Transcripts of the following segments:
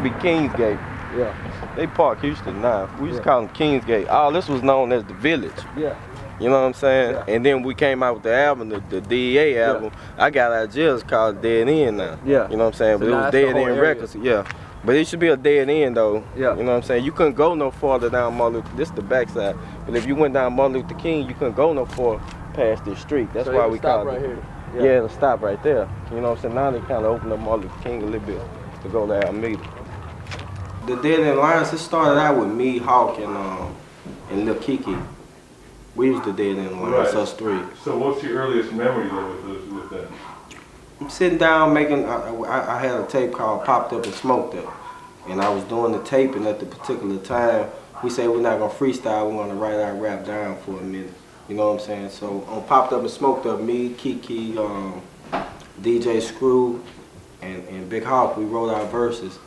be Kingsgate. Yeah. They Park Houston now. We used to call them Kingsgate. All this was known as the Village. Yeah. You know what I'm saying? Yeah. And then we came out with the album, the DEA album. I got out of jail, it's called Dead End now. Yeah. You know what I'm saying? So but it was Dead End Records. Yeah. But it should be a dead end though. Yeah. You know what I'm saying? You couldn't go no farther down Martin Luther. This is the backside. But if you went down Martin Luther King, you couldn't go no far past this street. That's why we called right it. Here. Yeah, it'll stop right there. You know what I'm saying? Now they kind of opened up Martin Luther King a little bit to go to Alameda. The Dead End Alliance, it started out with me, Hawk, and Lil KayK. We was the Dead End Alliance, us three. So what's your earliest memory though with that? I'm sitting down making, I had a tape called Popped Up and Smoked Up. And I was doing the taping at the particular time. We said we're not gonna freestyle, we're gonna write our rap down for a minute. You know what I'm saying? So on Popped Up and Smoked Up, me, KayK, DJ Screw, and Big Hawk, we wrote our verses.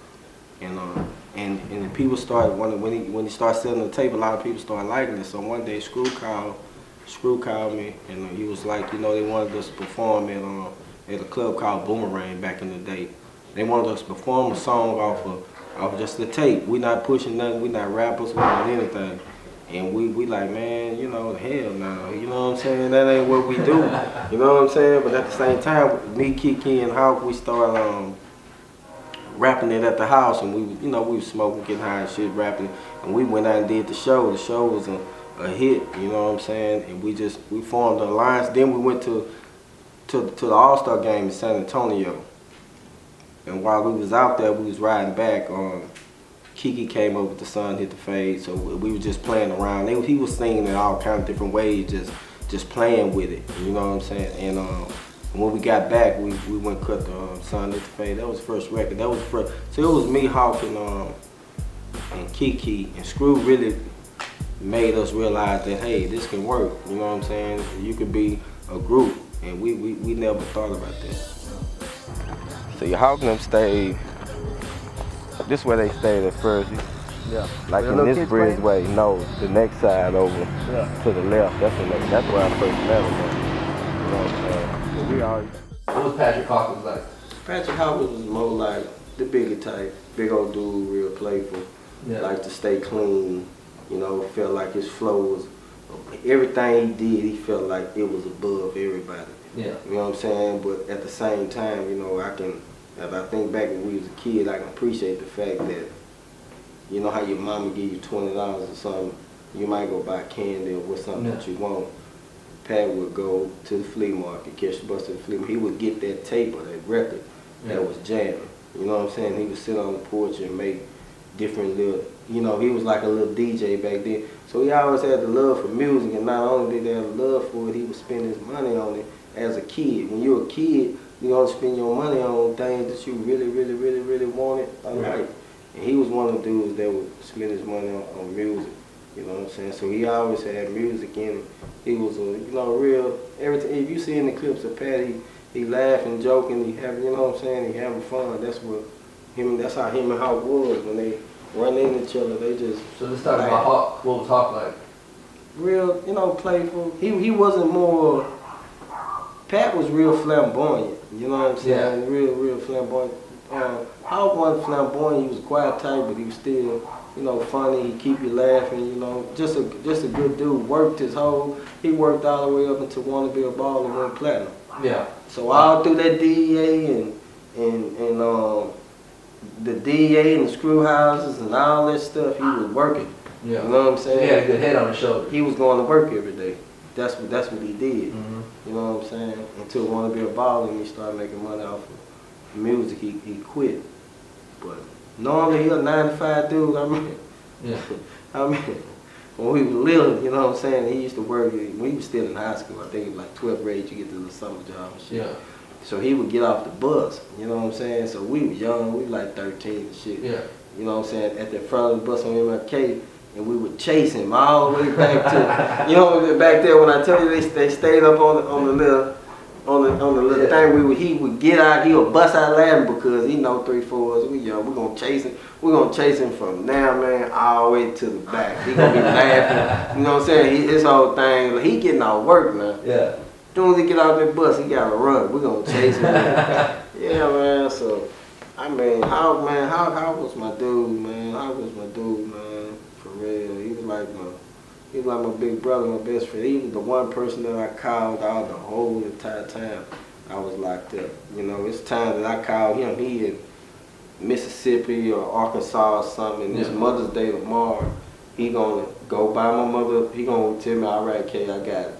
And people started, when he started selling the tape, a lot of people started liking it. So one day Screw called me, and he was like, you know, they wanted us to perform at a club called Boomerang back in the day. They wanted us to perform a song off of just the tape. We not pushing nothing, we not rappers, we not anything. And we like, man, you know, hell no, you know what I'm saying? That ain't what we do, you know what I'm saying? But at the same time, me, KayK, and Hawk, we started rapping it at the house, and we was smoking, getting high and shit, rapping. And we went out and did the show. The show was a hit, you know what I'm saying? And we formed an alliance. Then we went to the All-Star game in San Antonio. And while we was out there, we was riding back. KayK came over with the sun, hit the fade, so we were just playing around. He was singing in all kinds of different ways, just playing with it, you know what I'm saying? And when we got back, we went cut the sun, hit the fade. That was the first record. That was the first. So it was me, Hawk, and KayK, and Screw really made us realize that, hey, this can work, you know what I'm saying? You could be a group, and we never thought about that. So Hawk and them stayed. This is where they stayed at first. Yeah. Like in this breezeway, no, the next side over to the left. That's where I first met them. You know what I'm saying? We always. What was Patrick Hawkins like? Patrick Hawkins was more like the bigger type, big old dude, real playful. Yeah. Like to stay clean. You know, felt like his flow was everything he did. He felt like it was above everybody. Yeah. You know what I'm saying? But at the same time, you know, if I think back when we was a kid, I can appreciate the fact that, you know how your mama give you $20 or something, you might go buy candy or what something that you want. Pat would go to the flea market, catch the bus to the flea market. He would get that tape or that record that was jamming. You know what I'm saying? He would sit on the porch and make different little, you know, he was like a little DJ back then. So he always had the love for music, and not only did he have the love for it, he would spend his money on it as a kid. When you're a kid, you don't spend your money on things that you really wanted. Right. And he was one of the dudes that would spend his money on music. You know what I'm saying? So he always had music in him. He was a, you know, real, everything. If you see in the clips of Pat, he laughing, joking, he having, you know what I'm saying? He having fun. That's how him and Hawk was when they run into each other. They just. So let's talk about Hawk. What was Hawk like? Real, you know, playful. He wasn't more. Pat was real flamboyant. You know what I'm saying? Yeah. Real flamboyant. Hawk wasn't flamboyant. He was quiet type, but he was still, you know, funny. He keep you laughing. You know, just a good dude. He worked all the way up until Wanna Be a Baller and went platinum. Yeah. So all through that DEA and the DEA and the screw houses and all that stuff, he was working. Yeah. You know what I'm saying? He had a good head on his shoulder. He was going to work every day. That's what he did. Mm-hmm. You know what I'm saying? Until Wanna Be a Baller and he started making money off of music, he quit. But normally he a 9 to 5 dude. I mean, when we were little, you know what I'm saying? He used to work when he was still in high school. I think it was like 12th grade, you get to the summer job and shit. Yeah. So he would get off the bus, you know what I'm saying? So we were young, we were like 13 and shit. Yeah. You know what I'm saying? At the front of the bus on MLK, and we would chase him all the way back to, you know, back there when I tell you they stayed up on the little thing. He would get out, he would bust out laughing because he know 3-4 us. We young, we're gonna chase him. We're gonna chase him from now, man, all the way to the back. He gonna be laughing. You know what I'm saying? His whole thing, he getting out work now. Yeah. As soon as he get out that bus, he gotta run. We're gonna chase him. Yeah, man. So I I mean, how was my dude, man? How was my dude, man? For real, he was like my big brother, my best friend. He was the one person that I called out the whole entire time I was locked up. You know, it's time that I called him. He in Mississippi or Arkansas or something. And it's Mother's Day tomorrow. He gonna go by my mother. He gonna tell me, all right, Kay, I got it.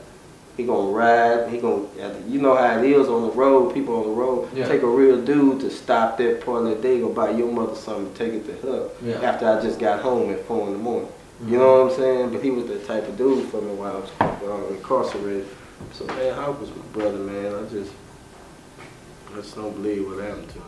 He gonna ride. He gonna, you know how it is on the road. People on the road take a real dude to stop that part of the day. Go buy your mother something, take it to her. After I just got home at 4 in the morning. You know what I'm saying? But he was that type of dude for me while I was incarcerated. So man, I was my brother, man. I just don't believe what happened to him.